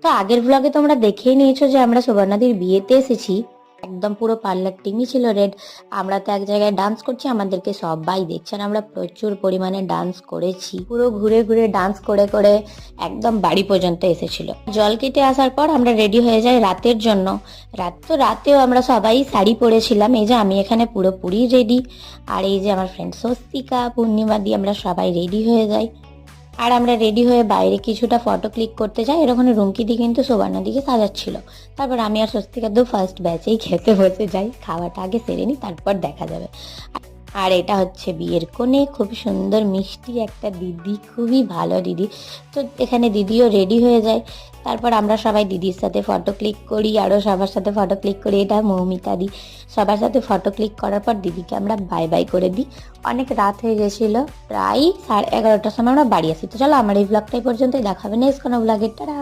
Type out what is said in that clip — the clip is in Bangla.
তো আগের ব্লগে তোমরা দেখেই নিয়েছো যে আমরা সুবর্ণাদির বিয়েতে এসেছি। একদম পুরো পার্লার টিমই ছিল রেড। আমরা তো এক জায়গায় ডান্স করছি, আমাদেরকে সবাই দেখছেন। আমরা প্রচুর পরিমাণে ডান্স করেছি, পুরো ঘুরে ঘুরে ডান্স করে করে একদম বাড়ি পর্যন্ত এসেছিল। জল কেটে আসার পর আমরা রেডি হয়ে যাই রাতের জন্য। রাতেও আমরা সবাই শাড়ি পরেছিলাম। এই যে আমি এখানে পুরোপুরি রেডি, আর এই যে আমার ফ্রেন্ড স্বস্তিকা, পূর্ণিমা দিয়ে আমরা সবাই রেডি হয়ে যাই। আর আমরা রেডি হয়ে বাইরে কিছুটা ফটো ক্লিক করতে যাই। এর ওখানে রুমকিদি কিন্তু সুবর্ণার দিকে সাজাচ্ছিল। তারপর আমি আর স্বস্তিকা তো ফার্স্ট ব্যাচেই খেতে বসে যাই। খাওয়াটা আগে সেরে নিই, তারপর দেখা যাবে। আর এটা হচ্ছে বিয়ের কোণে, খুব সুন্দর মিষ্টি একটা দিদি, খুবই ভালো দিদি। তো এখানে দিদিও রেডি হয়ে যায়। তারপর আমরা সবাই দিদির সাথে ফটো ক্লিক করি, আরও সবার সাথে ফটো ক্লিক করি। এটা মৌমিতা দি। সবার সাথে ফটো ক্লিক করার পর দিদিকে আমরা বাই বাই করে দিই। অনেক রাত হয়ে গেছিলো, প্রায় 11:30টার সময় আমরা বাড়ি আসি। তো চলো আমার এই ব্লগটাই পর্যন্তই, দেখাবে নেক্সট কোনো ব্লগের। টাটা।